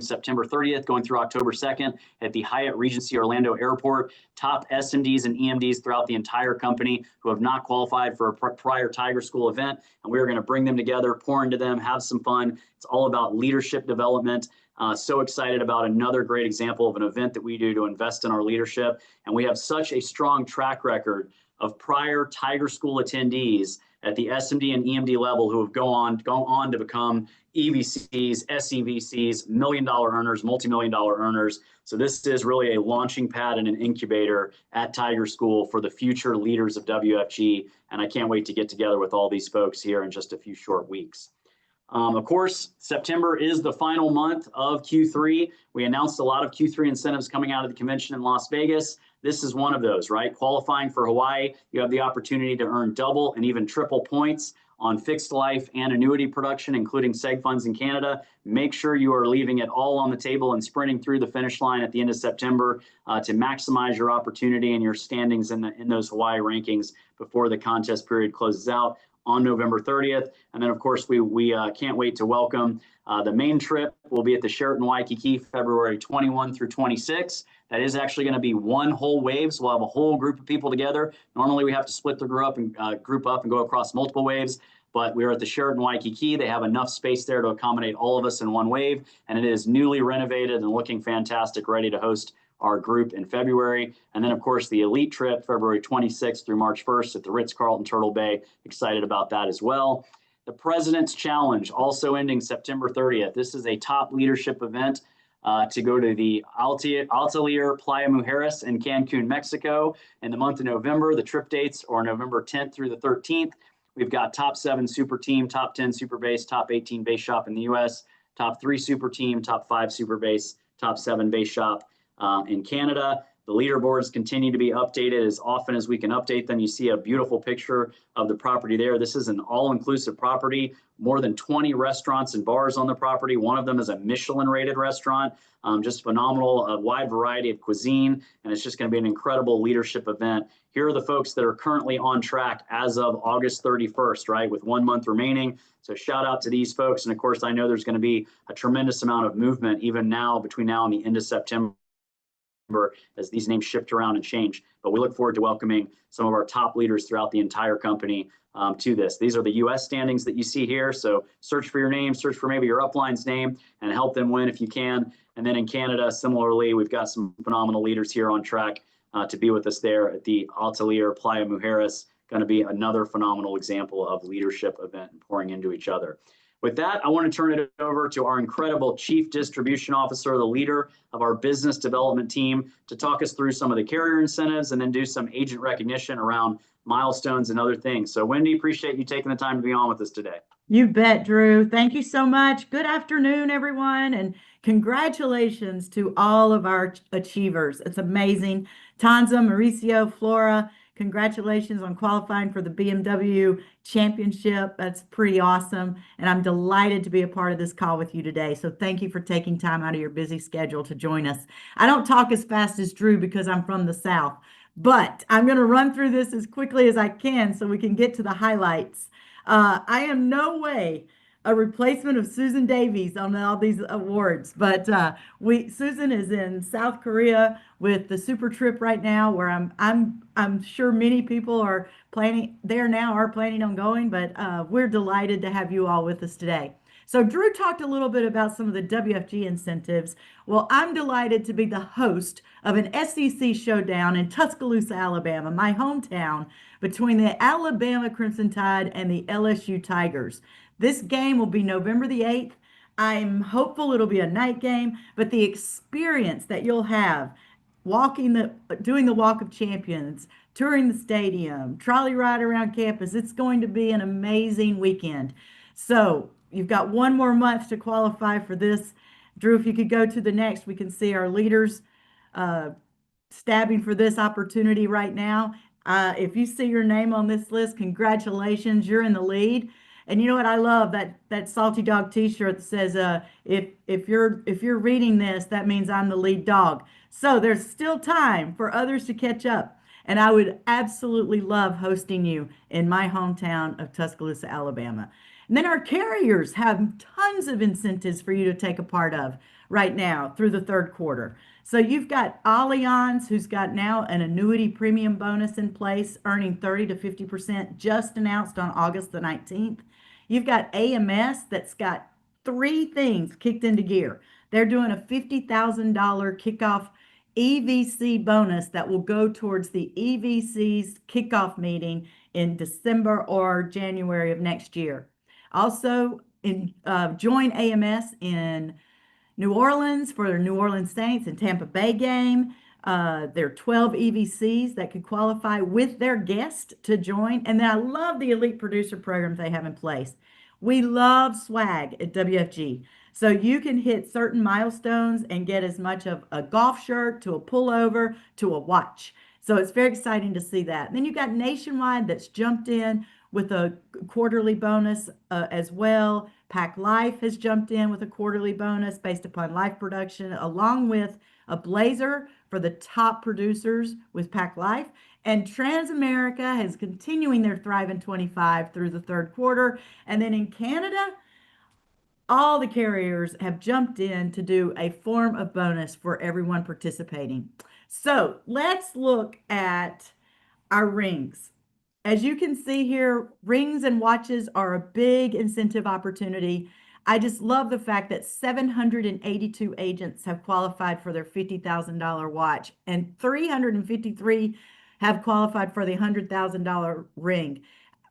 September 30th, going through October 2nd at the Hyatt Regency Orlando Airport. Top SMDs and EMDs throughout the entire company who have not qualified for a prior Tiger School event. And we're going to bring them together, pour into them, have some fun. It's all about leadership development. So excited about another great example of an event that we do to invest in our leadership. And we have such a strong track record of prior Tiger School attendees at the SMD and EMD level who have go on to become EVCs, SEVCs, million-dollar earners, multi-million-dollar earners. So this is really a launching pad and an incubator at Tiger School for the future leaders of WFG. And I can't wait to get together with all these folks here in just a few short weeks. Of course, September is the final month of Q3. We announced a lot of Q3 incentives coming out of the convention in Las Vegas. This is one of those, right? Qualifying for Hawaii, you have the opportunity to earn double and even triple points on fixed life and annuity production, including seg funds in Canada. Make sure you are leaving it all on the table and sprinting through the finish line at the end of September to maximize your opportunity and your standings in those Hawaii rankings before the contest period closes out on November 30th. And then, of course, we can't wait to welcome the main trip. Will be at the Sheraton Waikiki, February 21 through 26. That is actually going to be one whole wave, so we'll have a whole group of people together. Normally, we have to split the group up and go across multiple waves, but we're at the Sheraton Waikiki. They have enough space there to accommodate all of us in one wave, and it is newly renovated and looking fantastic, ready to host our group in February. And then, of course, the elite trip, February 26th through March 1st at the Ritz-Carlton Turtle Bay. Excited about that as well. The President's Challenge, also ending September 30th. This is a top leadership event to go to the Altair Playa Mujeres in Cancun, Mexico in the month of November. The trip dates are November 10th through the 13th. We've got top 7 super team, top 10 super base, top 18 base shop in the US, top 3 super team, top 5 super base, top 7 base shop in Canada. The leaderboards continue to be updated as often as we can update them. You see a beautiful picture of the property there. This is an all-inclusive property, more than 20 restaurants and bars on the property. One of them is a Michelin-rated restaurant, just phenomenal, a wide variety of cuisine, and it's just going to be an incredible leadership event. Here are the folks that are currently on track as of August 31st, right, with 1 month remaining. So shout out to these folks. And of course, I know there's going to be a tremendous amount of movement even now between now and the end of September as these names shift around and change. But we look forward to welcoming some of our top leaders throughout the entire company to this. These are the U.S. standings that you see here. So search for your name, search for maybe your upline's name, and help them win if you can. And then in Canada, similarly, we've got some phenomenal leaders here on track to be with us there at the Altair Playa Mujeres. Going to be another phenomenal example of leadership event and pouring into each other. With that, I want to turn it over to our incredible Chief Distribution Officer, the leader of our business development team, to talk us through some of the carrier incentives and then do some agent recognition around milestones and other things. So Wendy, appreciate you taking the time to be on with us today. You bet, Drew. Thank you so much. Good afternoon, everyone, and congratulations to all of our achievers. It's amazing. Tanza, Mauricio, Flora, congratulations on qualifying for the BMW Championship. That's pretty awesome. And I'm delighted to be a part of this call with you today. So thank you for taking time out of your busy schedule to join us. I don't talk as fast as Drew because I'm from the South, but I'm going to run through this as quickly as I can so we can get to the highlights. I am no way a replacement of Susan Davies on all these awards, but Susan is in South Korea with the Super Trip right now, where I'm sure many people are planning on going, but we're delighted to have you all with us today. So Drew talked a little bit about some of the WFG incentives. Well, I'm delighted to be the host of an SEC showdown in Tuscaloosa, Alabama, my hometown, between the Alabama Crimson Tide and the LSU Tigers. This game will be November the 8th. I'm hopeful it'll be a night game, but the experience that you'll have doing the Walk of Champions, touring the stadium, trolley ride around campus, it's going to be an amazing weekend. So you've got 1 more month to qualify for this. Drew, if you could go to the next, we can see our leaders stabbing for this opportunity right now. If you see your name on this list, congratulations, you're in the lead. And you know what? I love that Salty Dog t-shirt that says, if you're reading this, that means I'm the lead dog. So there's still time for others to catch up. And I would absolutely love hosting you in my hometown of Tuscaloosa, Alabama. And then our carriers have tons of incentives for you to take a part of right now through the third quarter. So you've got Allianz, who's got now an annuity premium bonus in place, earning 30 to 50%, just announced on August the 19th. You've got AMS that's got three things kicked into gear. They're doing a $50,000 kickoff EVC bonus that will go towards the EVC's kickoff meeting in December or January of next year. Also, join AMS in New Orleans for their New Orleans Saints and Tampa Bay game. There are 12 EVCs that could qualify with their guest to join. And then I love the elite producer programs they have in place. We love swag at WFG. So you can hit certain milestones and get as much of a golf shirt to a pullover to a watch. So it's very exciting to see that. And then you've got Nationwide that's jumped in with a quarterly bonus as well. Pac Life has jumped in with a quarterly bonus based upon life production, along with a blazer for the top producers with Pac Life. And Transamerica is continuing their Thrive in 25 through the third quarter. And then in Canada, all the carriers have jumped in to do a form of bonus for everyone participating. So let's look at our rings. As you can see here, rings and watches are a big incentive opportunity. I just love the fact that 782 agents have qualified for their $50,000 watch and 353 have qualified for the $100,000 ring.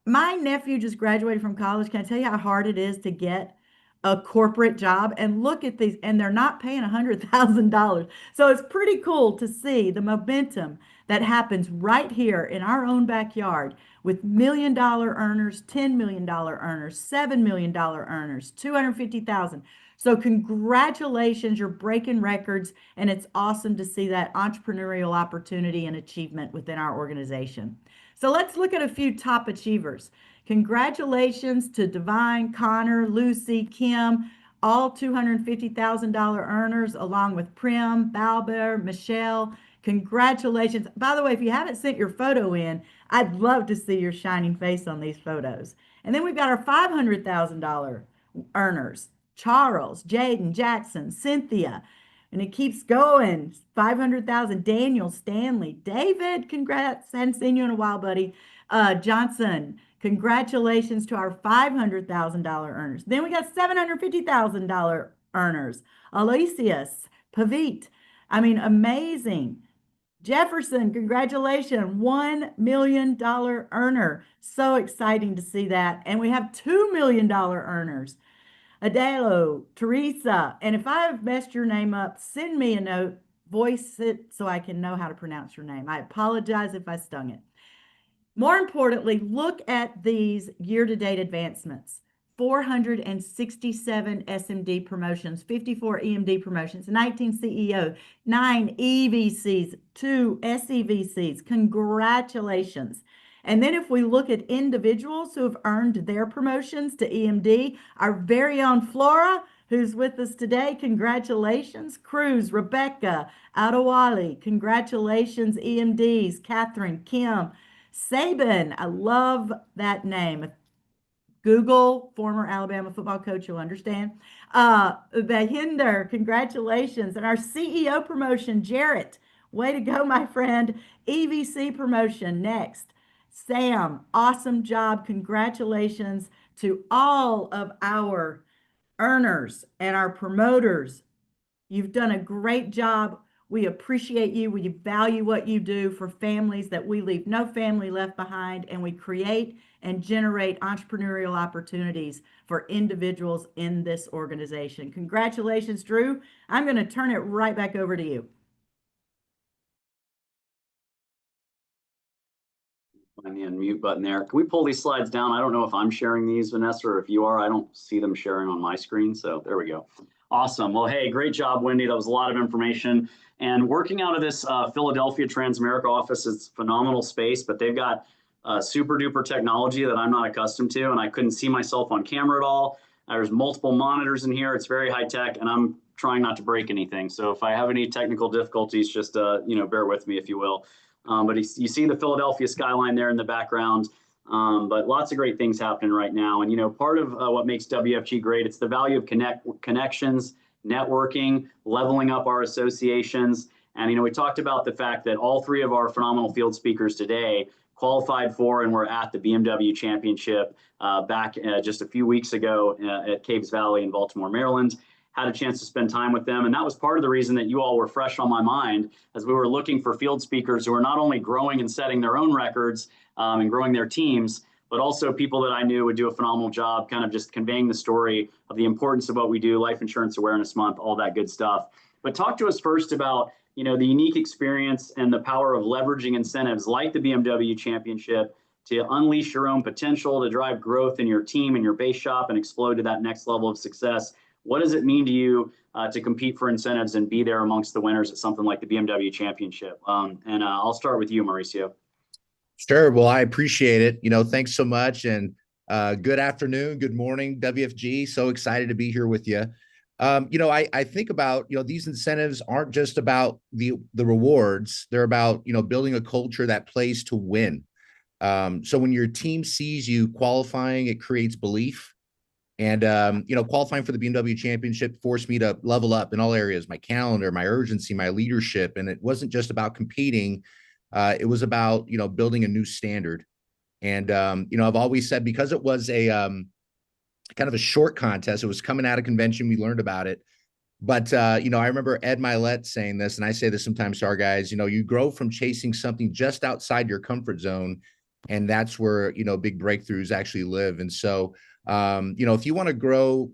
My nephew just graduated from college. Can I tell you how hard it is to get a corporate job? And look at these, and they're not paying $100,000. So it's pretty cool to see the momentum that happens right here in our own backyard with $1 million earners, $10 million earners, $7 million earners, 250,000. So congratulations, you're breaking records, and it's awesome to see that entrepreneurial opportunity and achievement within our organization. So let's look at a few top achievers. Congratulations to Divine, Connor, Lucy, Kim, all $250,000 earners, along with Prim, Balber, Michelle. Congratulations. By the way, if you haven't sent your photo in, I'd love to see your shining face on these photos. And then we've got our $500,000 earners, Charles, Jaden, Jackson, Cynthia, and it keeps going. 500,000, Daniel, Stanley, David, congrats. Hadn't seen you in a while, buddy. Johnson, congratulations to our $500,000 earners. Then we got $750,000 earners. Aloysius, Pavit, I mean, amazing. Jefferson, congratulations, $1 million earner. So exciting to see that. And we have $2 million earners. Adelo, Teresa, and if I've messed your name up, send me a note, voice it so I can know how to pronounce your name. I apologize if I stung it. More importantly, look at these year-to-date advancements. 467 SMD promotions, 54 EMD promotions, 19 CEO, 9 EVCs, 2 SEVCs. Congratulations. And then if we look at individuals who have earned their promotions to EMD, our very own Flora, who's with us today, congratulations. Cruz, Rebecca, Adewale, congratulations, EMDs, Catherine, Kim, Saban, I love that name. Google, former Alabama football coach, you'll understand. Bahinder, congratulations. And our CEO promotion, Jarrett, way to go, my friend. EVC promotion, next. Sam, awesome job. Congratulations to all of our earners and our promoters. You've done a great job. We appreciate you. We value what you do for families, that we leave no family left behind, and we create and generate entrepreneurial opportunities for individuals in this organization. Congratulations, Drew. I'm going to turn it right back over to you. Find the unmute button there. Can we pull these slides down? I don't know if I'm sharing these, Vanessa, or if you are. I don't see them sharing on my screen. So there we go. Awesome. Well, hey, great job, Wendy. That was a lot of information. And working out of this Philadelphia Transamerica office is phenomenal space, but they've got super duper technology that I'm not accustomed to, and I couldn't see myself on camera at all. There's multiple monitors in here. It's very high tech, and I'm trying not to break anything. So if I have any technical difficulties, just bear with me, if you will. But you see the Philadelphia skyline there in the background. But lots of great things happening right now. And, you know, part of what makes WFG great, it's the value of connections, networking, leveling up our associations. And, you know, we talked about the fact that all three of our phenomenal field speakers today qualified for and were at the BMW Championship back just a few weeks ago at Caves Valley in Baltimore, Maryland. Had a chance to spend time with them. And that was part of the reason that you all were fresh on my mind as we were looking for field speakers who are not only growing and setting their own records and growing their teams, but also people that I knew would do a phenomenal job kind of just conveying the story of the importance of what we do, Life Insurance Awareness Month, all that good stuff. But talk to us first about, you know, the unique experience and the power of leveraging incentives like the BMW Championship to unleash your own potential, to drive growth in your team and your base shop and explode to that next level of success. What does it mean to you to compete for incentives and be there amongst the winners at something like the BMW Championship? I'll start with you, Mauricio. Sure. Well, I appreciate it. You know, thanks so much. And good afternoon, good morning, WFG. So excited to be here with you. You know, I think about, you know, these incentives aren't just about the rewards. They're about, you know, building a culture that plays to win. So when your team sees you qualifying, it creates belief. And, you know, qualifying for the BMW Championship forced me to level up in all areas, my calendar, my urgency, my leadership. And it wasn't just about competing. It was about, you know, building a new standard. And, you know, I've always said, because it was a kind of a short contest, it was coming out of convention, we learned about it. But, you know, I remember Ed Milet saying this, and I say this sometimes to our guys, you know, you grow from chasing something just outside your comfort zone. And that's where, you know, big breakthroughs actually live. And so, you know, if you want to grow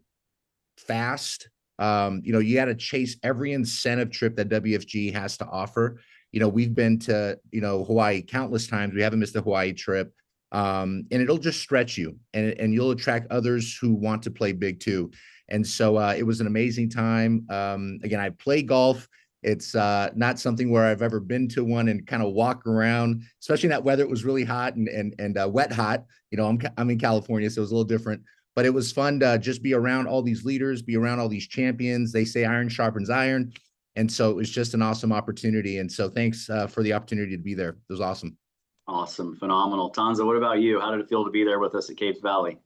fast, you know, you got to chase every incentive trip that WFG has to offer. You know, we've been to, you know, Hawaii countless times. We haven't missed a Hawaii trip. And it'll just stretch you, and you'll attract others who want to play big too. And so it was an amazing time. Again, I play golf. It's not something where I've ever been to one and kind of walk around, especially in that weather. It was really hot and wet hot. You know, I'm in California, so it was a little different. But it was fun to just be around all these leaders, be around all these champions. They say iron sharpens iron. And so it was just an awesome opportunity. And so thanks for the opportunity to be there. It was awesome. Awesome. Phenomenal. Tanza, what about you? How did it feel to be there with us at Caves Valley?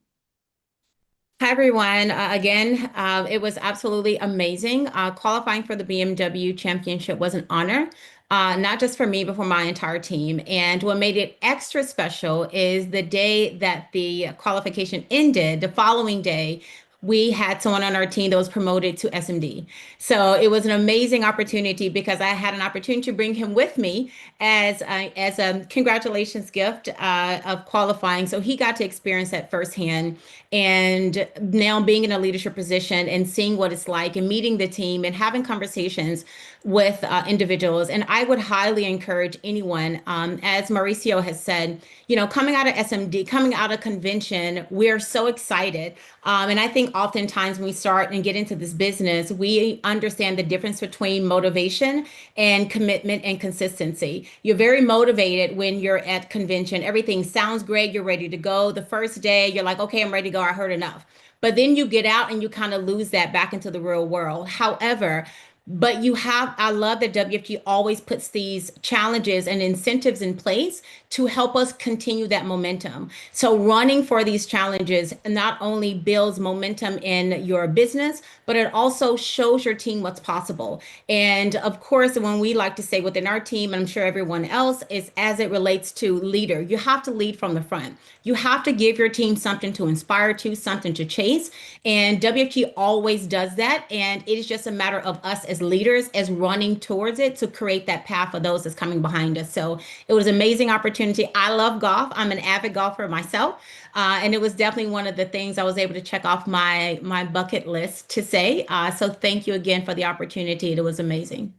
Hi, everyone. Again, it was absolutely amazing. Qualifying for the BMW Championship was an honor, not just for me, but for my entire team. And what made it extra special is the day that the qualification ended, the following day, we had someone on our team that was promoted to SMD. So it was an amazing opportunity because I had an opportunity to bring him with me as a congratulations gift of qualifying. So he got to experience that firsthand. And now being in a leadership position and seeing what it's like and meeting the team and having conversations with individuals. And I would highly encourage anyone, as Mauricio has said, you know, coming out of SMD, coming out of convention, we're so excited. And I think oftentimes when we start and get into this business, we understand the difference between motivation and commitment and consistency. You're very motivated when you're at convention. Everything sounds great. You're ready to go. The first day, you're like, okay, I'm ready to go. I heard enough. But then you get out and you kind of lose that back into the real world. However, but I love that WFG always puts these challenges and incentives in place to help us continue that momentum. So running for these challenges not only builds momentum in your business, but it also shows your team what's possible. And of course, when we like to say within our team, and I'm sure everyone else, is as it relates to leader, you have to lead from the front. You have to give your team something to inspire to, something to chase. And WFG always does that. And it is just a matter of us as leaders as running towards it to create that path for those that's coming behind us. So it was an amazing opportunity. I love golf. I'm an avid golfer myself. And it was definitely one of the things I was able to check off my bucket list to say. So thank you again for the opportunity. It was amazing.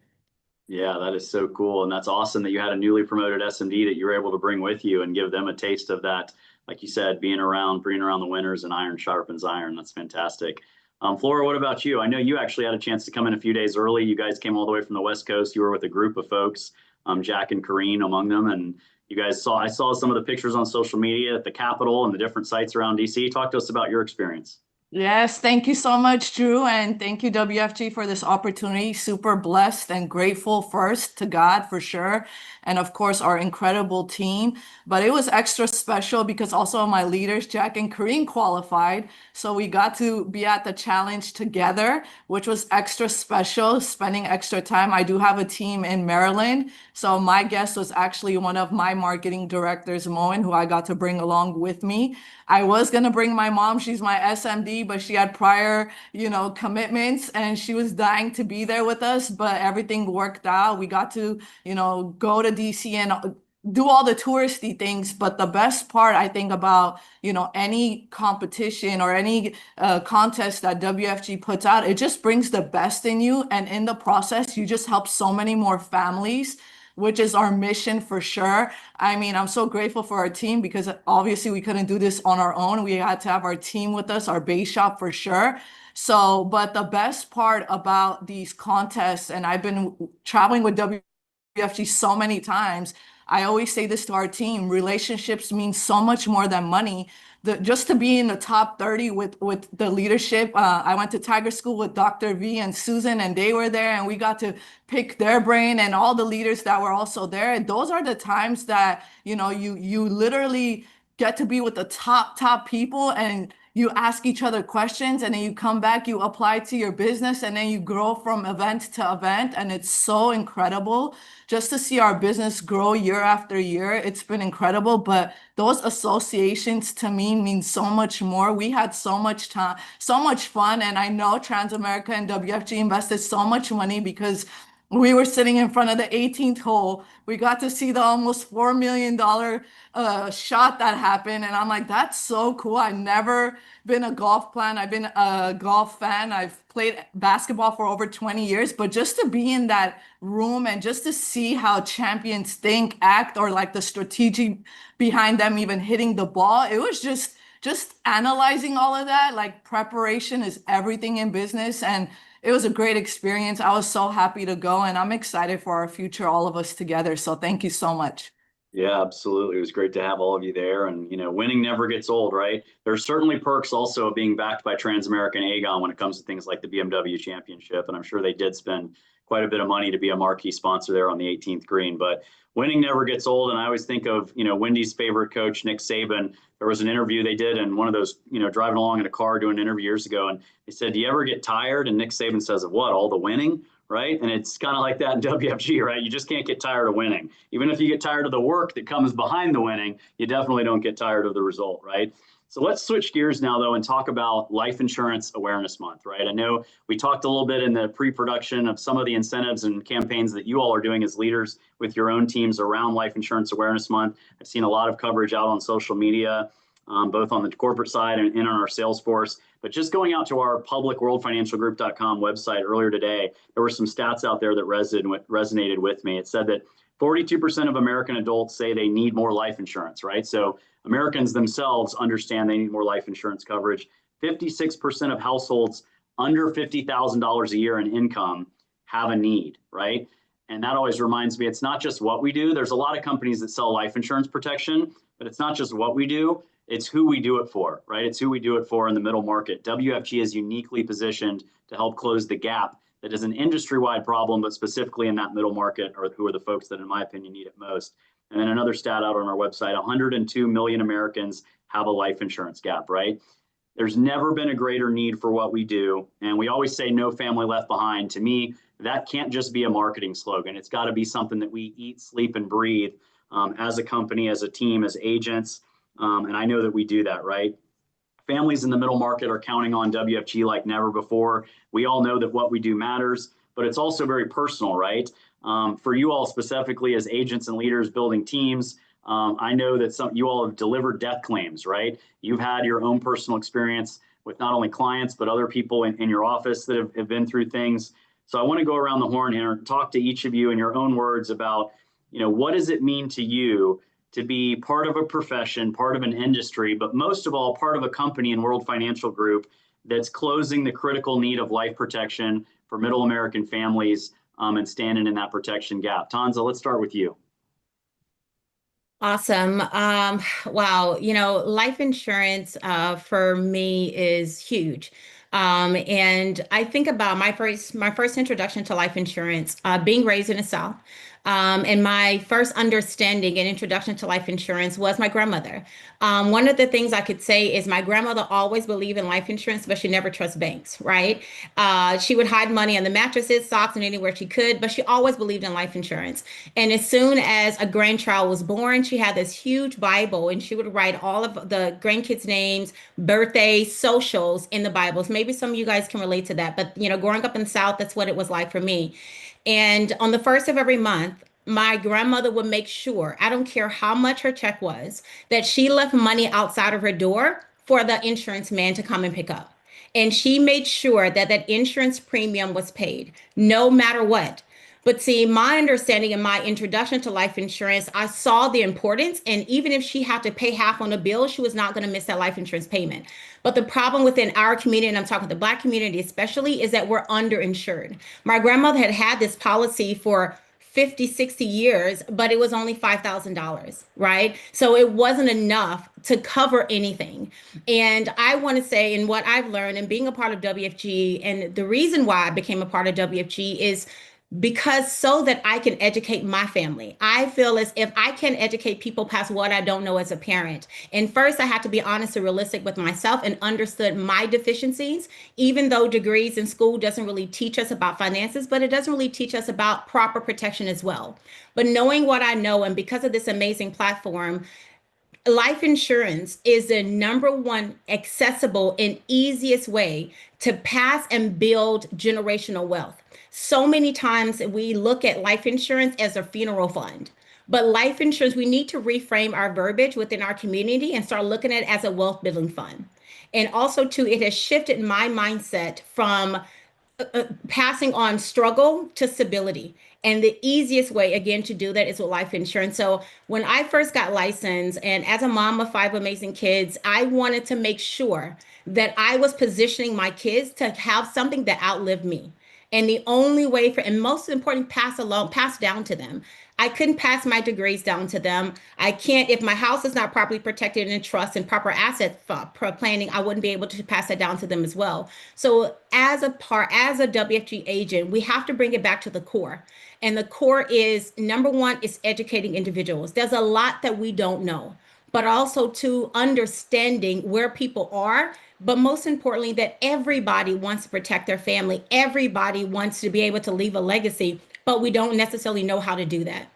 Yeah, that is so cool. And that's awesome that you had a newly promoted SMD that you were able to bring with you and give them a taste of that. Like you said, being around the winners, and iron sharpens iron. That's fantastic. Flora, what about you? I know you actually had a chance to come in a few days early. You guys came all the way from the West Coast. You were with a group of folks, Jack and Kareen among them. And you guys I saw some of the pictures on social media at the Capitol and the different sites around DC. Talk to us about your experience. Yes, thank you so much, Drew, and thank you, WFG, for this opportunity. Super blessed and grateful first to God for sure, and of course our incredible team. But it was extra special because also my leaders, Jack and Kareem, qualified, so we got to be at the challenge together, which was extra special, spending extra time. I do have a team in Maryland, so my guest was actually one of my marketing directors, Moen, who I got to bring along with me. I was gonna bring my mom, she's my SMD, but she had prior, commitments and she was dying to be there with us, but everything worked out. We got to, go to DC and do all the touristy things. But the best part, I think, about, any competition or any contest that WFG puts out, it just brings the best in you. And in the process, you just help so many more families, which is our mission for sure. I mean, I'm so grateful for our team because obviously we couldn't do this on our own. We had to have our team with us, our base shop for sure. So, but the best part about these contests, and I've been traveling with WFG so many times, I always say this to our team, relationships mean so much more than money. Just to be in the top 30 with the leadership, I went to Tiger School with Dr. V and Susan, and they were there, and we got to pick their brain and all the leaders that were also there. Those are the times that, you literally get to be with the top people, and you ask each other questions, and then you come back, you apply to your business, and then you grow from event to event. And it's so incredible just to see our business grow year after year. It's been incredible. But those associations to me mean so much more. We had so much time, so much fun. And I know Transamerica and WFG invested so much money because we were sitting in front of the 18th hole. We got to see the almost $4 million shot that happened. And I'm like, that's so cool. I've never been a golf fan. I've been a golf fan. I've played basketball for over 20 years. But just to be in that room and just to see how champions think, act, or like the strategy behind them even hitting the ball, it was just analyzing all of that. Like, preparation is everything in business. And it was a great experience. I was so happy to go, and I'm excited for our future, all of us together. So thank you so much. Yeah, absolutely. It was great to have all of you there. And, winning never gets old, right? There's certainly perks also of being backed by Transamerica and Aegon when it comes to things like the BMW Championship. And I'm sure they did spend quite a bit of money to be a marquee sponsor there on the 18th green. But winning never gets old. And I always think of, Wendy's favorite coach, Nick Saban. There was an interview they did, and one of those, driving along in a car doing an interview years ago. And they said, do you ever get tired? And Nick Saban says, of what? All the winning? Right? And it's kind of like that in WFG, right? You just can't get tired of winning. Even if you get tired of the work that comes behind the winning, you definitely don't get tired of the result, right? So let's switch gears now, though, and talk about Life Insurance Awareness Month, right? I know we talked a little bit in the pre-production of some of the incentives and campaigns that you all are doing as leaders with your own teams around Life Insurance Awareness Month. I've seen a lot of coverage out on social media, both on the corporate side and on our sales force. But just going out to our public worldfinancialgroup.com website earlier today, there were some stats out there that resonated with me. It said that 42% of American adults say they need more life insurance, right? So Americans themselves understand they need more life insurance coverage. 56% of households under $50,000 a year in income have a need, right? And that always reminds me, it's not just what we do. There's a lot of companies that sell life insurance protection, but it's not just what we do. It's who we do it for, right? It's who we do it for in the middle market. WFG is uniquely positioned to help close the gap that is an industry-wide problem, but specifically in that middle market, or who are the folks that, in my opinion, need it most. And then another stat out on our website, 102 million Americans have a life insurance gap, right? There's never been a greater need for what we do. And we always say no family left behind. To me, that can't just be a marketing slogan. It's got to be something that we eat, sleep, and breathe as a company, as a team, as agents. And I know that we do that, right? Families in the middle market are counting on WFG like never before. We all know that what we do matters, but it's also very personal, right? For you all specifically as agents and leaders building teams, I know that you all have delivered death claims, right? You've had your own personal experience with not only clients, but other people in your office that have been through things. So I want to go around the horn here and talk to each of you in your own words about, what does it mean to you to be part of a profession, part of an industry, but most of all, part of a company in World Financial Group that's closing the critical need of life protection for middle American families and standing in that protection gap. Tanza, let's start with you. Awesome. Wow. Life insurance for me is huge. And I think about my first introduction to life insurance, being raised in the South. And my first understanding and introduction to life insurance was my grandmother. One of the things I could say is my grandmother always believed in life insurance, but she never trusts banks, right? She would hide money on the mattresses, socks, and anywhere she could, but she always believed in life insurance. And as soon as a grandchild was born, she had this huge Bible and she would write all of the grandkids' names, birthdays, socials in the Bibles. Maybe some of you guys can relate to that, but growing up in the South, that's what it was like for me. And on the first of every month, my grandmother would make sure, I don't care how much her check was, that she left money outside of her door for the insurance man to come and pick up. And she made sure that that insurance premium was paid, no matter what. But see, my understanding and my introduction to life insurance, I saw the importance. And even if she had to pay half on a bill, she was not going to miss that life insurance payment. But the problem within our community, and I'm talking the Black community especially, is that we're underinsured. My grandmother had had this policy for 50, 60 years, but it was only $5,000, right? So it wasn't enough to cover anything. And I want to say, and what I've learned and being a part of WFG, and the reason why I became a part of WFG is because so that I can educate my family. I feel as if I can educate people past what I don't know as a parent. And first, I have to be honest and realistic with myself and understood my deficiencies, even though degrees in school doesn't really teach us about finances, but it doesn't really teach us about proper protection as well. But knowing what I know, and because of this amazing platform, life insurance is the number one accessible and easiest way to pass and build generational wealth. So many times we look at life insurance as a funeral fund, but life insurance, we need to reframe our verbiage within our community and start looking at it as a wealth building fund. And also, too, it has shifted my mindset from passing on struggle to stability. And the easiest way, again, to do that is with life insurance. So when I first got licensed, and as a mom of 5 amazing kids, I wanted to make sure that I was positioning my kids to have something that outlived me. And the only way for, and most important, pass down to them. I couldn't pass my degrees down to them. I can't, if my house is not properly protected in trust and proper asset planning, I wouldn't be able to pass that down to them as well. So as a WFG agent, we have to bring it back to the core. And the core is, number one, is educating individuals. There's a lot that we don't know, but also to understanding where people are. But most importantly, that everybody wants to protect their family. Everybody wants to be able to leave a legacy, but we don't necessarily know how to do that.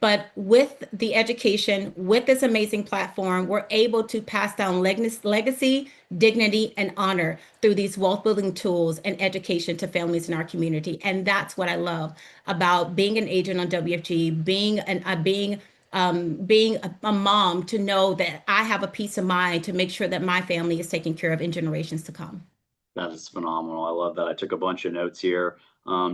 But with the education, with this amazing platform, we're able to pass down legacy, dignity, and honor through these wealth building tools and education to families in our community. And that's what I love about being an agent on WFG, being a mom, to know that I have a peace of mind to make sure that my family is taken care of in generations to come. That is phenomenal. I love that. I took a bunch of notes here.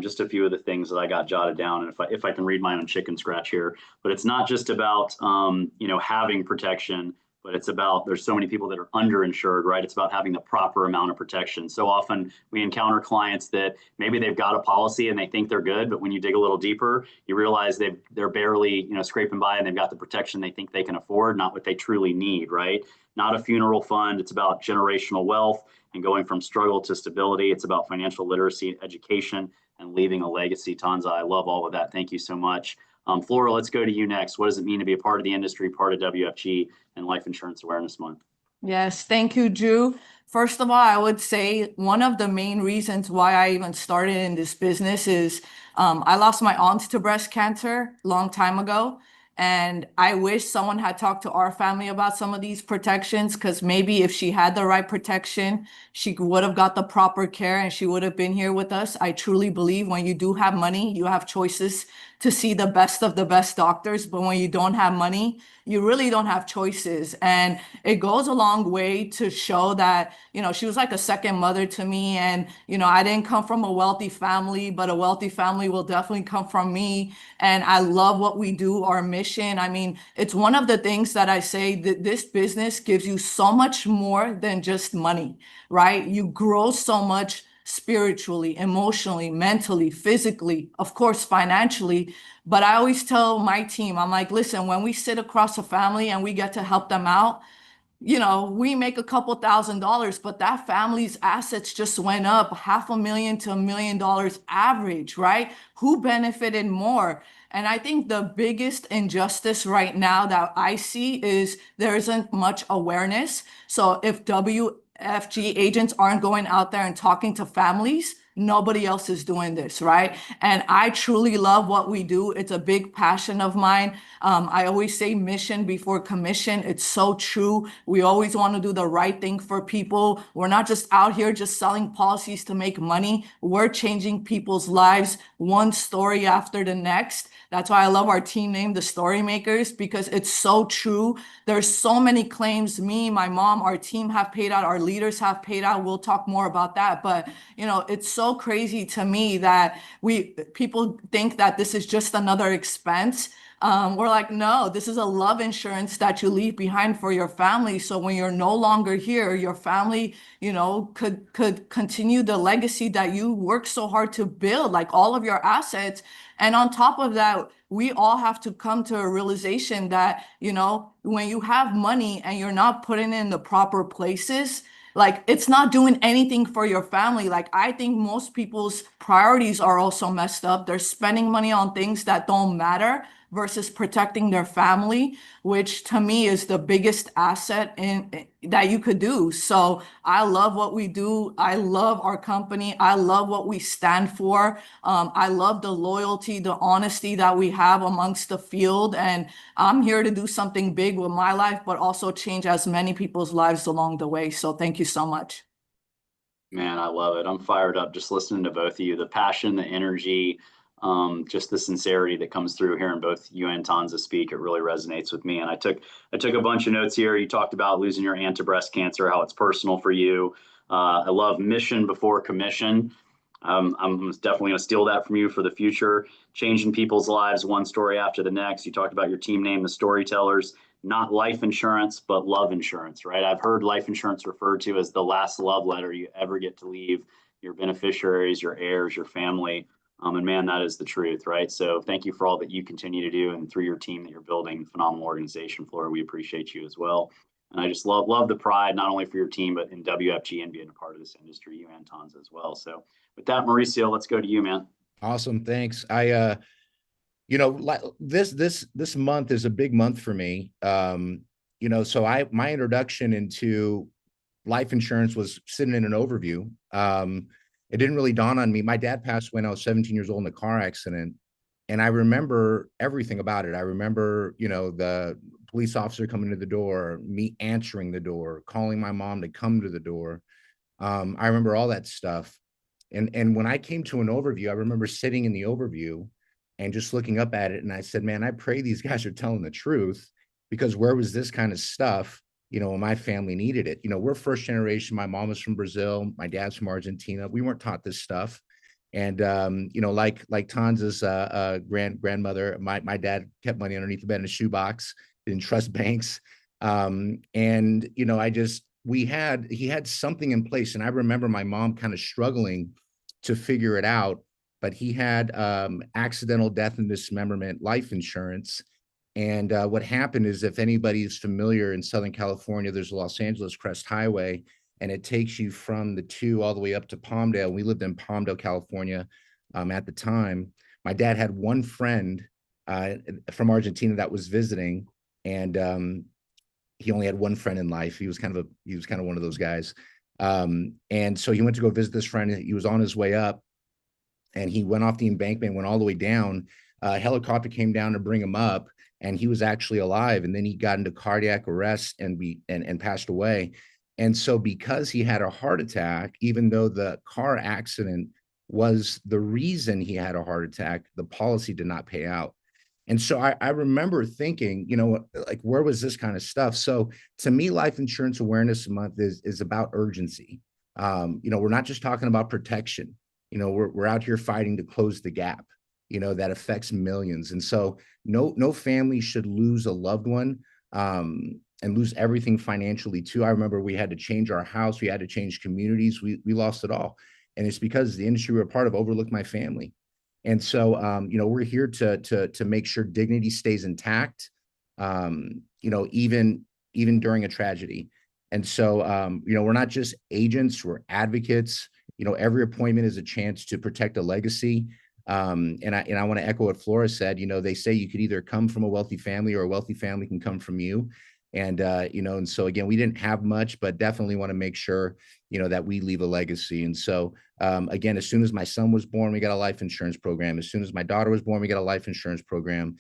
Just a few of the things that I got jotted down, and if I can read my own chicken scratch here, but it's not just about having protection, but it's about, there's so many people that are underinsured, right? It's about having the proper amount of protection. So often we encounter clients that maybe they've got a policy and they think they're good, but when you dig a little deeper, you realize they're barely scraping by, and they've got the protection they think they can afford, not what they truly need, right? Not a funeral fund. It's about generational wealth and going from struggle to stability. It's about financial literacy, education, and leaving a legacy. Tanza, I love all of that. Thank you so much. Flora, let's go to you next. What does it mean to be a part of the industry, part of WFG and Life Insurance Awareness Month? Yes, thank you, Drew. First of all, I would say one of the main reasons why I even started in this business is I lost my aunt to breast cancer a long time ago. And I wish someone had talked to our family about some of these protections, because maybe if she had the right protection, she would have got the proper care and she would have been here with us. I truly believe when you do have money, you have choices to see the best of the best doctors. But when you don't have money, you really don't have choices. And it goes a long way to show that, she was like a second mother to me. And, I didn't come from a wealthy family, but a wealthy family will definitely come from me. And I love what we do, our mission. I mean, it's one of the things that I say that this business gives you so much more than just money, right? You grow so much spiritually, emotionally, mentally, physically, of course, financially. But I always tell my team, I'm like, listen, when we sit across a family and we get to help them out, we make a couple $1,000s, but that family's assets just went up $500,000 to $1 million average, right? Who benefited more? And I think the biggest injustice right now that I see is there isn't much awareness. So if WFG agents aren't going out there and talking to families, nobody else is doing this, right? And I truly love what we do. It's a big passion of mine. I always say mission before commission. It's so true. We always want to do the right thing for people. We're not just out here just selling policies to make money. We're changing people's lives one story after the next. That's why I love our team name, the Story Makers, because it's so true. There's so many claims me, my mom, our team have paid out, our leaders have paid out. We'll talk more about that. But, it's so crazy to me that people think that this is just another expense. We're like, no, this is a love insurance that you leave behind for your family. So when you're no longer here, your family, could continue the legacy that you worked so hard to build, like all of your assets. And on top of that, we all have to come to a realization that, when you have money and you're not putting it in the proper places, like it's not doing anything for your family. Like I think most people's priorities are also messed up. They're spending money on things that don't matter versus protecting their family, which to me is the biggest asset that you could do. So I love what we do. I love our company. I love what we stand for. I love the loyalty, the honesty that we have amongst the field. And I'm here to do something big with my life, but also change as many people's lives along the way. So thank you so much. Man, I love it. I'm fired up just listening to both of you. The passion, the energy, just the sincerity that comes through here in both you and Tanza speak. It really resonates with me. And I took a bunch of notes here. You talked about losing your aunt to breast cancer, how it's personal for you. I love mission before commission. I'm definitely going to steal that from you for the future. Changing people's lives one story after the next. You talked about your team name, the Storytellers. Not life insurance, but love insurance, right? I've heard life insurance referred to as the last love letter you ever get to leave your beneficiaries, your heirs, your family. And man, that is the truth, right? So thank you for all that you continue to do and through your team that you're building. Phenomenal organization, Flora. We appreciate you as well. And I just love the pride, not only for your team, but in WFG and being a part of this industry, you and Tanza as well. So with that, Mauricio, let's go to you, man. Awesome. Thanks. This month is a big month for me. So my introduction into life insurance was sitting in an overview. It didn't really dawn on me. My dad passed when I was 17 years old in a car accident. And I remember everything about it. I remember, the police officer coming to the door, me answering the door, calling my mom to come to the door. I remember all that stuff. And when I came to an overview, I remember sitting in the overview and just looking up at it. And I said, man, I pray these guys are telling the truth, because where was this kind of stuff, when my family needed it? We're first generation. My mom was from Brazil. My dad's from Argentina. We weren't taught this stuff. And, like Tanza's grandmother, my dad kept money underneath the bed in a shoebox, didn't trust banks. He had something in place. And I remember my mom kind of struggling to figure it out, but he had accidental death and dismemberment life insurance. And what happened is, if anybody's familiar in Southern California, there's the Los Angeles Crest Highway, and it takes you from the 2 all the way up to Palmdale. We lived in Palmdale, California at the time. My dad had one friend from Argentina that was visiting, and he only had one friend in life. He was kind of one of those guys. And so he went to go visit this friend. He was on his way up, and he went off the embankment, went all the way down. A helicopter came down to bring him up, and he was actually alive. And then he got into cardiac arrest and passed away. And so because he had a heart attack, even though the car accident was the reason he had a heart attack, the policy did not pay out. And so I remember thinking, like, where was this kind of stuff? So to me, Life Insurance Awareness Month is about urgency. We're not just talking about protection. We're out here fighting to close the gap, that affects millions. And so no family should lose a loved one and lose everything financially too. I remember we had to change our house. We had to change communities. We lost it all. And it's because the industry we're a part of overlooked my family. And so, we're here to make sure dignity stays intact, even during a tragedy. And so, we're not just agents, we're advocates. Every appointment is a chance to protect a legacy. And I want to echo what Flora said. They say you could either come from a wealthy family or a wealthy family can come from you. And so again, we didn't have much, but definitely want to make sure, that we leave a legacy. And so, again, as soon as my son was born, we got a life insurance program. As soon as my daughter was born, we got a life insurance program.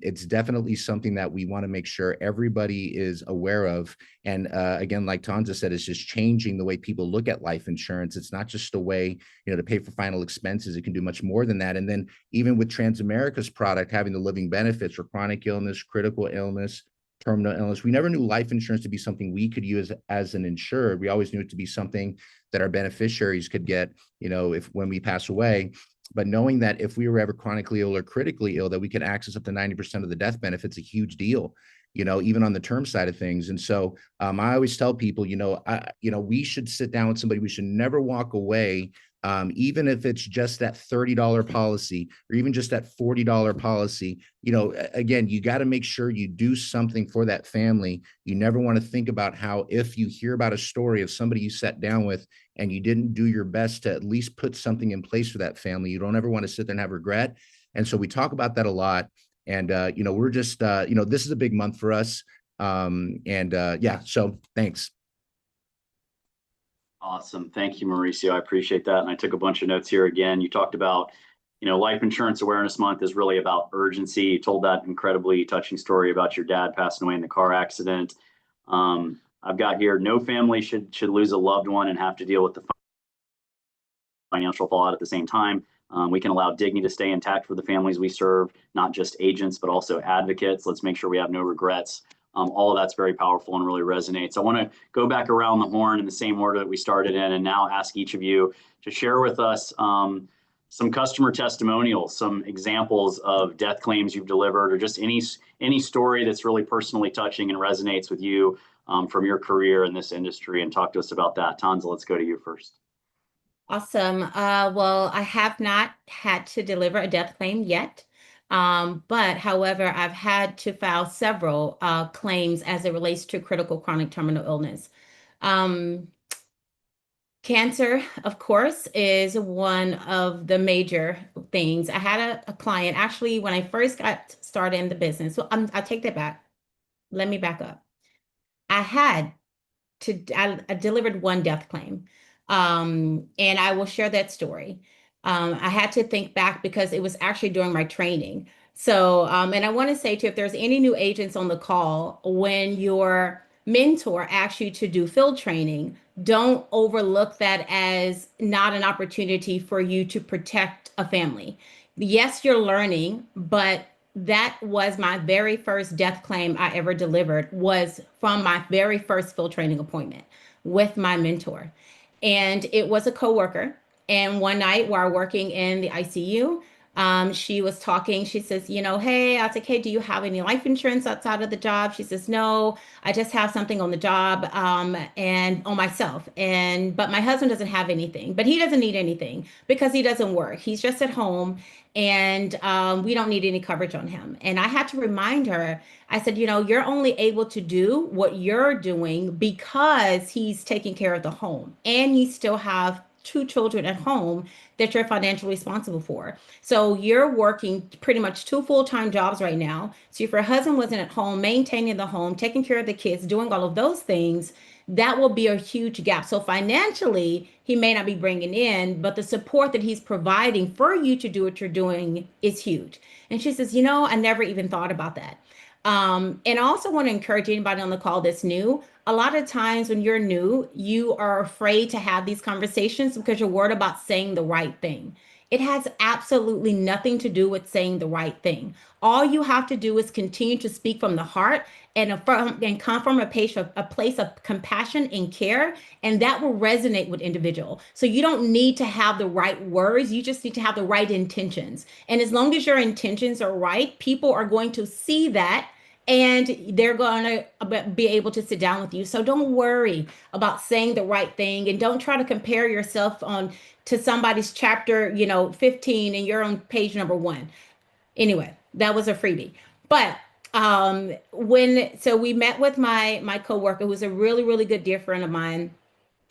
It's definitely something that we want to make sure everybody is aware of. And again, like Tanza said, it's just changing the way people look at life insurance. It's not just a way, to pay for final expenses. It can do much more than that. And then even with Transamerica's product, having the living benefits for chronic illness, critical illness, terminal illness, we never knew life insurance to be something we could use as an insured. We always knew it to be something that our beneficiaries could get, when we pass away. But knowing that if we were ever chronically ill or critically ill, that we could access up to 90% of the death benefits, a huge deal, even on the term side of things. And so I always tell people, we should sit down with somebody. We should never walk away, even if it's just that $30 policy or even just that $40 policy. Again, you got to make sure you do something for that family. You never want to think about how, if you hear about a story of somebody you sat down with and you didn't do your best to at least put something in place for that family, you don't ever want to sit there and have regret. And so we talk about that a lot. And, we're just, this is a big month for us. So thanks. Awesome. Thank you, Mauricio. I appreciate that. And I took a bunch of notes here again. You talked about, Life Insurance Awareness Month is really about urgency. You told that incredibly touching story about your dad passing away in the car accident. I've got here, no family should lose a loved one and have to deal with the financial fallout at the same time. We can allow dignity to stay intact for the families we serve, not just agents, but also advocates. Let's make sure we have no regrets. All of that's very powerful and really resonates. I want to go back around the horn in the same order that we started in, and now ask each of you to share with us some customer testimonials, some examples of death claims you've delivered, or just any story that's really personally touching and resonates with you from your career in this industry, and talk to us about that. Tanza, let's go to you first. Awesome. Well, I have not had to deliver a death claim yet. But however, I've had to file several claims as it relates to critical chronic terminal illness. Cancer, of course, is one of the major things. I had a client, actually, when I first got started in the business. So I'll take that back. Let me back up. I delivered one death claim. And I will share that story. I had to think back because it was actually during my training. So, and I want to say too, if there's any new agents on the call, when your mentor asks you to do field training, don't overlook that as not an opportunity for you to protect a family. Yes, you're learning, but that was my very first death claim I ever delivered, was from my very first field training appointment with my mentor. And it was a coworker. And one night while working in the ICU, she was talking. She says, hey, I was like, hey, do you have any life insurance outside of the job? She says, no, I just have something on the job and on myself. But my husband doesn't have anything, but he doesn't need anything because he doesn't work. He's just at home, and we don't need any coverage on him. And I had to remind her, I said, you're only able to do what you're doing because he's taking care of the home, and you still have 2 children at home that you're financially responsible for. So you're working pretty much 2 full-time jobs right now. So if your husband wasn't at home, maintaining the home, taking care of the kids, doing all of those things, that will be a huge gap. So financially, he may not be bringing in, but the support that he's providing for you to do what you're doing is huge. And she says, I never even thought about that. And I also want to encourage anybody on the call that's new. A lot of times when you're new, you are afraid to have these conversations because you're worried about saying the right thing. It has absolutely nothing to do with saying the right thing. All you have to do is continue to speak from the heart and come from a place of compassion and care, and that will resonate with individual. So you don't need to have the right words. You just need to have the right intentions. And as long as your intentions are right, people are going to see that, and they're going to be able to sit down with you. So don't worry about saying the right thing, and don't try to compare yourself on to somebody's chapter, 15 and you're on page number 1. Anyway, that was a freebie. But so we met with my coworker, who's a really, really good dear friend of mine,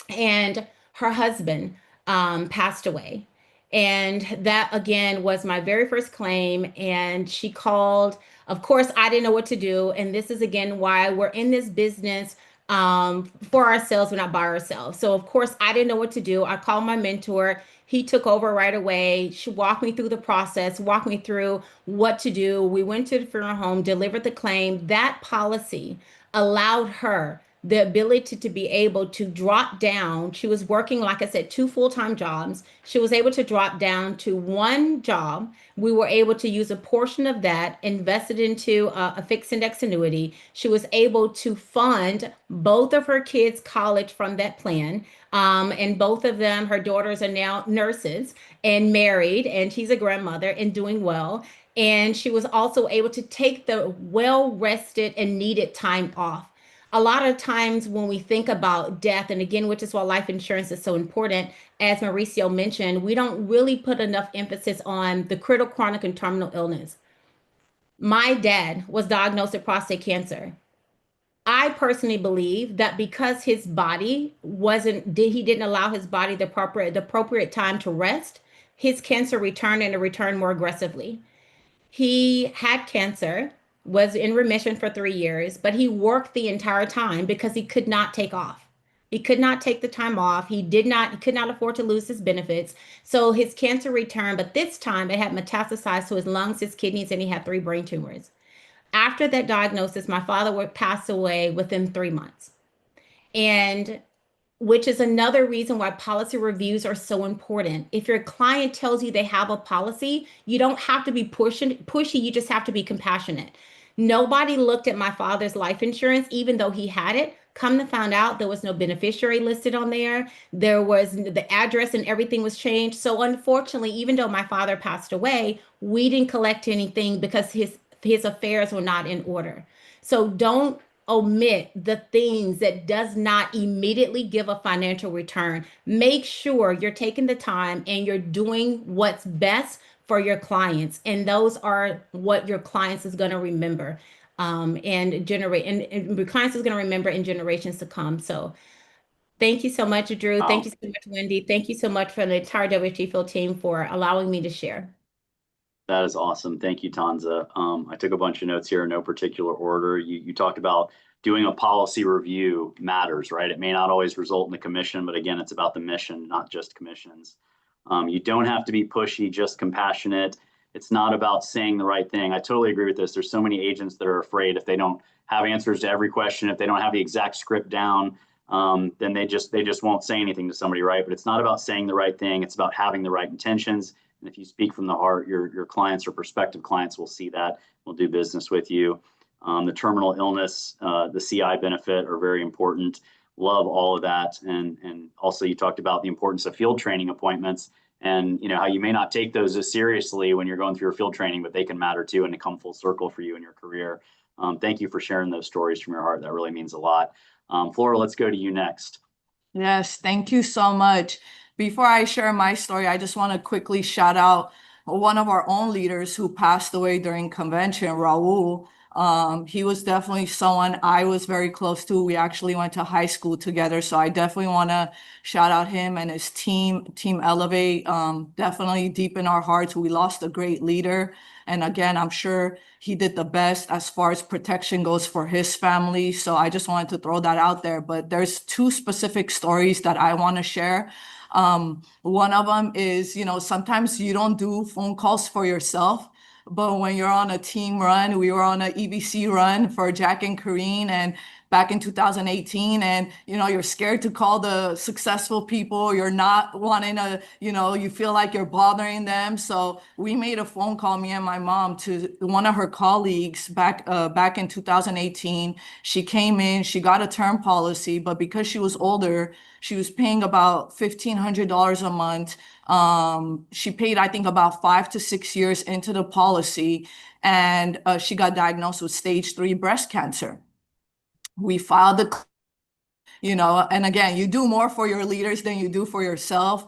and her husband passed away. And that again was my very first claim. And she called. Of course, I didn't know what to do. And this is again why we're in this business for ourselves, but not by ourselves. So of course, I didn't know what to do. I called my mentor. He took over right away. She walked me through the process, walked me through what to do. We went to the funeral home, delivered the claim. That policy allowed her the ability to be able to drop down. She was working, like I said, 2 full-time jobs. She was able to drop down to 1 job. We were able to use a portion of that, invested into a fixed index annuity. She was able to fund both of her kids' college from that plan. And both of them, her daughters are now nurses and married, and she's a grandmother and doing well. And she was also able to take the well-rested and needed time off. A lot of times when we think about death, and again, which is why life insurance is so important, as Mauricio mentioned, we don't really put enough emphasis on the critical, chronic, and terminal illness. My dad was diagnosed with prostate cancer. I personally believe that because his body he didn't allow his body the appropriate time to rest, his cancer returned, and it returned more aggressively. He had cancer, was in remission for 3 years, but he worked the entire time because he could not take off. He could not take the time off. He could not afford to lose his benefits. So his cancer returned, but this time it had metastasized to his lungs, his kidneys, and he had 3 brain tumors. After that diagnosis, my father would pass away within 3 months. And which is another reason why policy reviews are so important. If your client tells you they have a policy, you don't have to be pushy, you just have to be compassionate. Nobody looked at my father's life insurance, even though he had it. Come to find out, there was no beneficiary listed on there. There was the address and everything was changed. So unfortunately, even though my father passed away, we didn't collect anything because his affairs were not in order. So don't omit the things that does not immediately give a financial return. Make sure you're taking the time and you're doing what's best for your clients. And those are what your clients is going to remember and generate. And your clients is going to remember in generations to come. So thank you so much, Drew. Thank you so much, Wendy. Thank you so much for the entire WFG Field team for allowing me to share. That is awesome. Thank you, Tanza. I took a bunch of notes here in no particular order. You talked about doing a policy review matters, right? It may not always result in a commission, but again, it's about the mission, not just commissions. You don't have to be pushy, just compassionate. It's not about saying the right thing. I totally agree with this. There's so many agents that are afraid if they don't have answers to every question, if they don't have the exact script down, then they just won't say anything to somebody, right? But it's not about saying the right thing. It's about having the right intentions. And if you speak from the heart, your clients or prospective clients will see that, will do business with you. The terminal illness, the CI benefit are very important. Love all of that. And also you talked about the importance of field training appointments and how you may not take those as seriously when you're going through your field training, but they can matter too and to come full circle for you in your career. Thank you for sharing those stories from your heart. That really means a lot. Flora, let's go to you next. Yes, thank you so much. Before I share my story, I just want to quickly shout out one of our own leaders who passed away during convention, Raul. He was definitely someone I was very close to. We actually went to high school together. So I definitely want to shout out him and his team, Team Elevate. Definitely deep in our hearts. We lost a great leader. And again, I'm sure he did the best as far as protection goes for his family. So I just wanted to throw that out there. But there's 2 specific stories that I want to share. One of them is, sometimes you don't do phone calls for yourself, but when you're on a team run, we were on an EBC run for Jack and Kareen and back in 2018, and you're scared to call the successful people. You're not wanting to, you feel like you're bothering them. So we made a phone call, me and my mom, to one of her colleagues back in 2018. She came in, she got a term policy, but because she was older, she was paying about $1,500 a month. She paid, I think, about 5 to 6 years into the policy, and she got diagnosed with stage 3 breast cancer. We filed you know, and again, you do more for your leaders than you do for yourself.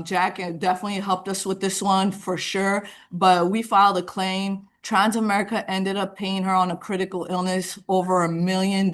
Jack definitely helped us with this one for sure, but we filed a claim. Transamerica ended up paying her on a critical illness over $1 million.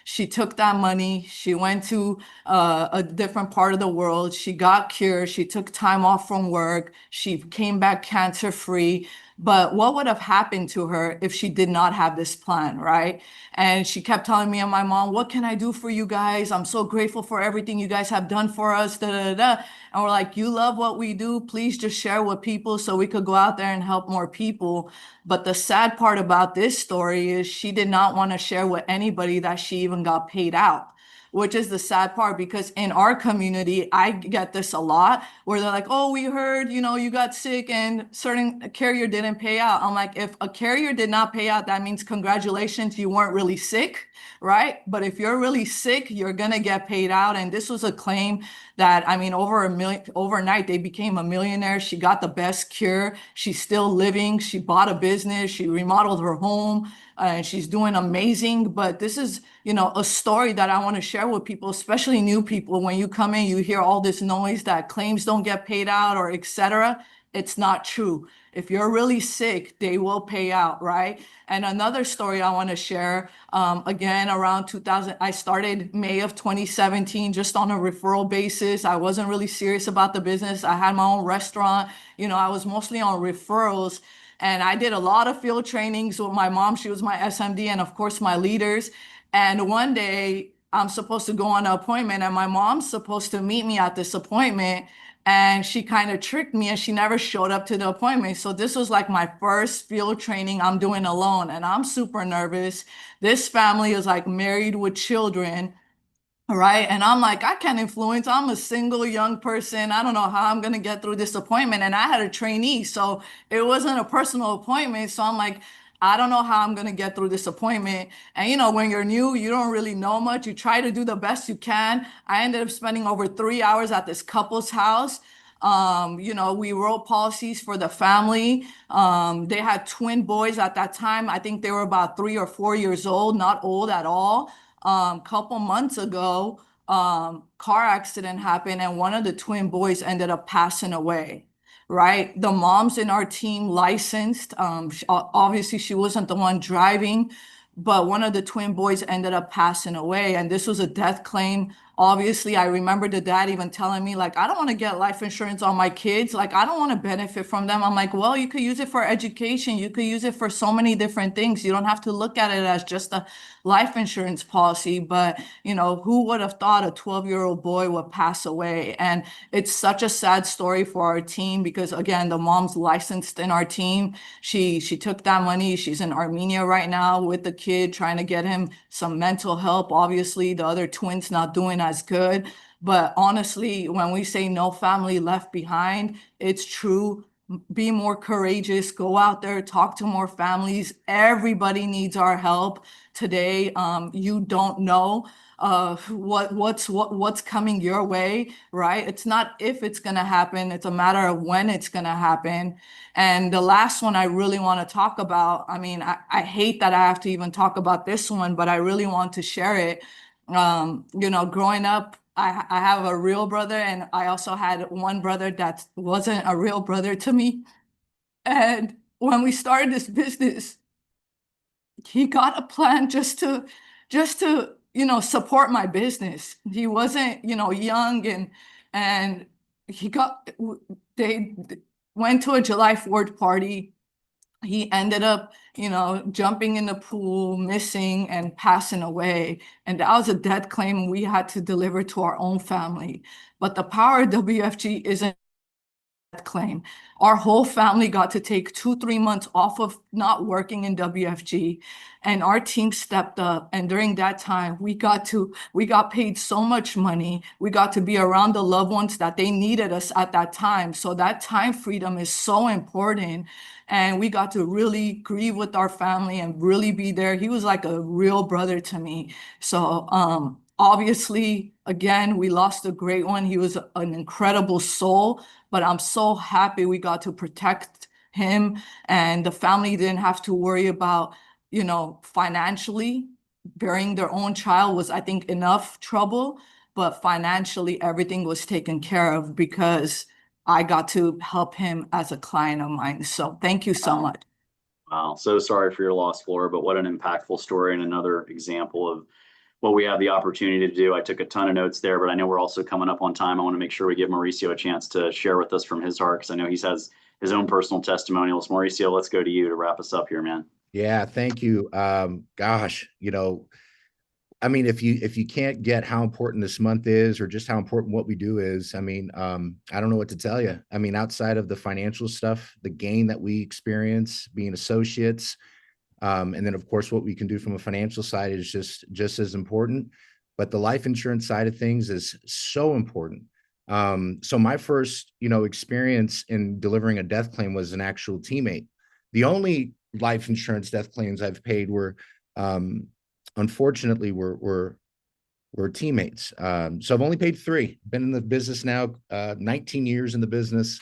She took that money, she went to a different part of the world, she got cured, she took time off from work, she came back cancer free. But what would have happened to her if she did not have this plan, right? And she kept telling me and my mom, what can I do for you guys? I'm so grateful for everything you guys have done for us, da, da, da. And we're like, you love what we do. Please just share with people so we could go out there and help more people. But the sad part about this story is she did not want to share with anybody that she even got paid out, which is the sad part, because in our community, I get this a lot where they're like, oh, we heard, you know, you got sick and certain carrier didn't pay out. I'm like, if a carrier did not pay out, that means congratulations, you weren't really sick, right? But if you're really sick, you're going to get paid out. And this was a claim that, I mean, over $1 million, overnight, they became a millionaire. She got the best cure. She's still living. She bought a business. She remodeled her home. And she's doing amazing. But this is, you know, a story that I want to share with people, especially new people. When you come in, you hear all this noise that claims don't get paid out or etc. It's not true. If you're really sick, they will pay out, right? And another story I want to share, again, around 2000, I started May of 2017 just on a referral basis. I wasn't really serious about the business. I had my own restaurant. You know, I was mostly on referrals. And I did a lot of field trainings with my mom. She was my SMD, and of course, my leaders. And one day, I'm supposed to go on an appointment, and my mom's supposed to meet me at this appointment. And she kind of tricked me, and she never showed up to the appointment. So this was like my first field training I'm doing alone, and I'm super nervous. This family is like married with children. Right. And I'm like, I can't influence. I'm a single young person. I don't know how I'm going to get through this appointment. And I had a trainee, so it wasn't a personal appointment. So I'm like, I don't know how I'm going to get through this appointment. And, you know, when you're new, you don't really know much. You try to do the best you can. I ended up spending over 3 hours at this couple's house. You know, we wrote policies for the family. They had twin boys at that time. I think they were about 3 or 4 years old, not old at all. Couple months ago, car accident happened and one of the twin boys ended up passing away, right? The mom's in our team licensed. Obviously she wasn't the one driving, but one of the twin boys ended up passing away, and this was a death claim. Obviously, I remember the dad even telling me, like, I don't want to get life insurance on my kids. Like, I don't want to benefit from them. I'm like, well, you could use it for education. You could use it for so many different things. You don't have to look at it as just a life insurance policy. But, you know, who would have thought a 12-year-old boy would pass away? And it's such a sad story for our team because, again, the mom's licensed in our team. She took that money. She's in Armenia right now with the kid, trying to get him some mental help. Obviously, the other twin's not doing as good. But honestly, when we say no family left behind, it's true. Be more courageous, go out there, talk to more families. Everybody needs our help today. You don't know what's coming your way, right? It's not if it's going to happen, it's a matter of when it's going to happen. And the last one I really want to talk about, I mean, I hate that I have to even talk about this one, but I really want to share it. You know, growing up, I have a real brother, and I also had one brother that wasn't a real brother to me. And when we started this business, he got a plan just to, you know, support my business. He wasn't, you know, young, and they went to a July 4th party. He ended up, you know, jumping in the pool, missing, and passing away. And that was a death claim we had to deliver to our own family. But the power of WFG isn't claim. Our whole family got to take 2-3 months off of not working in WFG, and our team stepped up. And during that time, we got paid so much money. We got to be around the loved ones that they needed us at that time. So that time freedom is so important. And we got to really grieve with our family and really be there. He was like a real brother to me. So, obviously, again, we lost a great one. He was an incredible soul, but I'm so happy we got to protect him, and the family didn't have to worry about, you know, financially burying their own child was, I think, enough trouble, but financially everything was taken care of because I got to help him as a client of mine. So thank you so much. Wow, so sorry for your loss, Flora, but what an impactful story and another example of what we have the opportunity to do. I took a ton of notes there, but I know we're also coming up on time. I want to make sure we give Mauricio a chance to share with us from his heart, because I know he has his own personal testimonials. Mauricio, let's go to you to wrap us up here, man. Yeah, thank you. Gosh, I mean, if you can't get how important this month is, or just how important what we do is, I mean, I don't know what to tell you. I mean, outside of the financial stuff, the gain that we experience being associates, and then of course what we can do from a financial side is just as important. But the life insurance side of things is so important. So my first, experience in delivering a death claim was an actual teammate. The only life insurance death claims I've paid were, unfortunately, were teammates. So I've only paid 3. Been in the business now, 19 years in the business.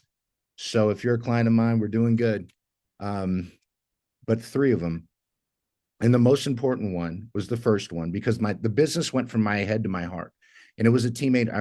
So if you're a client of mine, we're doing good. But 3 of them. And the most important one was the first one, because the business went from my head to my heart. And it was a teammate.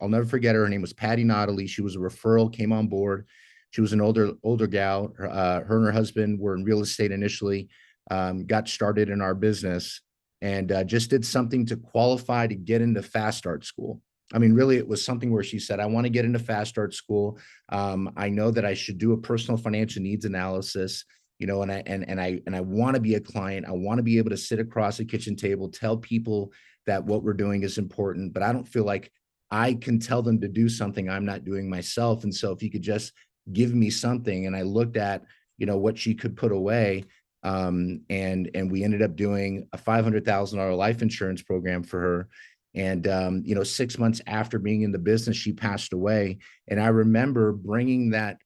I'll never forget her. Her name was Patty Notley. She was a referral, came on board. She was an older gal. Her and her husband were in real estate initially, got started in our business, and just did something to qualify to get into Fast Start School. I mean, really, it was something where she said, I want to get into Fast Start School. I know that I should do a personal financial needs analysis, and I want to be a client. I want to be able to sit across a kitchen table, tell people that what we're doing is important, but I don't feel like I can tell them to do something I'm not doing myself. And so if you could just give me something. And I looked at, what she could put away. And we ended up doing a $500,000 life insurance program for her. And, 6 months after being in the business, she passed away. And I remember bringing that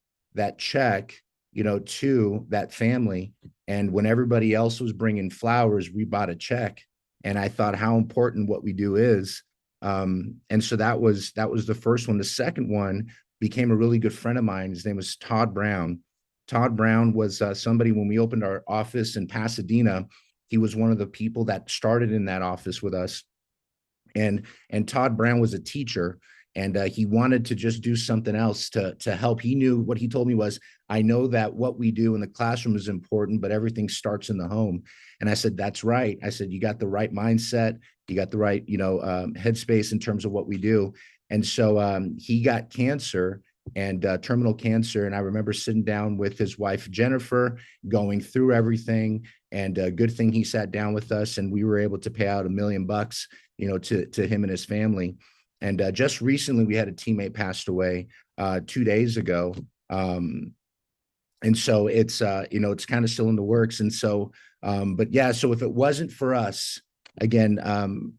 check, to that family. And when everybody else was bringing flowers, we bought a check. And I thought how important what we do is. And so that was the first one. The second one became a really good friend of mine. His name was Todd Brown. Todd Brown was somebody, when we opened our office in Pasadena, he was one of the people that started in that office with us. And Todd Brown was a teacher, and he wanted to just do something else to help. He knew, what he told me was, I know that what we do in the classroom is important, but everything starts in the home. And I said, that's right. I said, you got the right mindset. You got the right, headspace in terms of what we do. And so he got cancer, and terminal cancer. And I remember sitting down with his wife, Jennifer, going through everything. And a good thing he sat down with us, and we were able to pay out $1 million, to him and his family. And just recently, we had a teammate passed away 2 days ago. And so it's, it's kind of still in the works. And so, but yeah, so if it wasn't for us, again,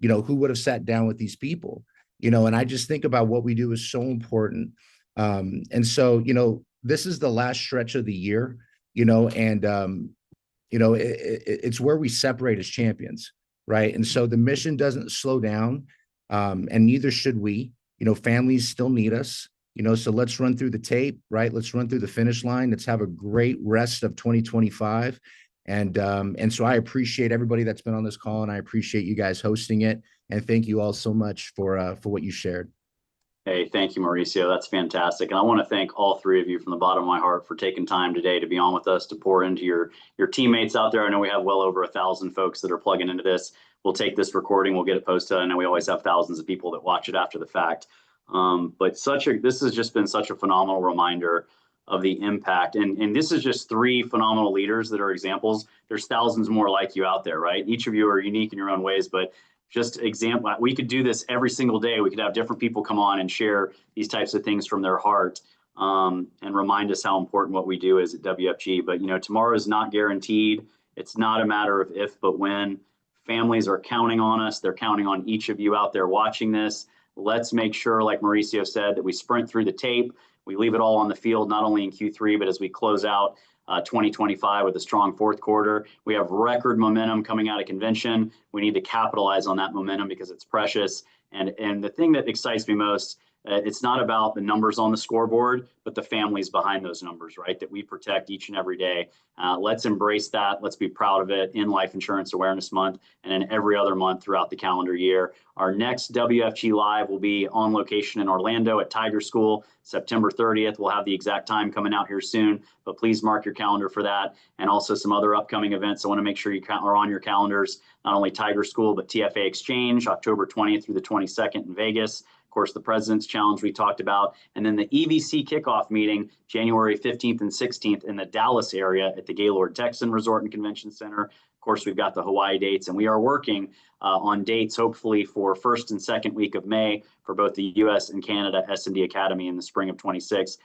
who would have sat down with these people? And I just think about what we do is so important. And so, this is the last stretch of the year, and, it's where we separate as champions, right? And so the mission doesn't slow down, and neither should we. Families still need us, so let's run through the tape, right? Let's run through the finish line. Let's have a great rest of 2025. And so I appreciate everybody that's been on this call, and I appreciate you guys hosting it. And thank you all so much for what you shared. Hey, thank you, Mauricio. That's fantastic. And I want to thank all 3 of you from the bottom of my heart for taking time today to be on with us, to pour into your teammates out there. I know we have well over 1,000 folks that are plugging into this. We'll take this recording, we'll get it posted. I know we always have thousands of people that watch it after the fact. But this has just been such a phenomenal reminder of the impact. And this is just 3 phenomenal leaders that are examples. There's thousands more like you out there, right? Each of you are unique in your own ways, but just example, we could do this every single day. We could have different people come on and share these types of things from their heart, and remind us how important what we do is at WFG. But, tomorrow is not guaranteed. It's not a matter of if, but when. Families are counting on us. They're counting on each of you out there watching this. Let's make sure, like Mauricio said, that we sprint through the tape. We leave it all on the field, not only in Q3, but as we close out 2025 with a strong fourth quarter. We have record momentum coming out of convention. We need to capitalize on that momentum because it's precious. And the thing that excites me most It's not about the numbers on the scoreboard, but the families behind those numbers, right? That we protect each and every day. Let's embrace that. Let's be proud of it in Life Insurance Awareness Month and in every other month throughout the calendar year. Our next WFG Live will be on location in Orlando at Tiger School, September 30th. We'll have the exact time coming out here soon, but please mark your calendar for that. And also some other upcoming events. I want to make sure you are on your calendars, not only Tiger School, but TFA Exchange, October 20th through the 22nd in Vegas. Of course, the President's Challenge we talked about, and then the EVC kickoff meeting, January 15th and 16th in the Dallas area at the Gaylord Texan Resort and Convention Center. Of course, we've got the Hawaii dates, and we are working on dates, hopefully for first and second week of May for both the U.S. and Canada S&D Academy in the spring of 26.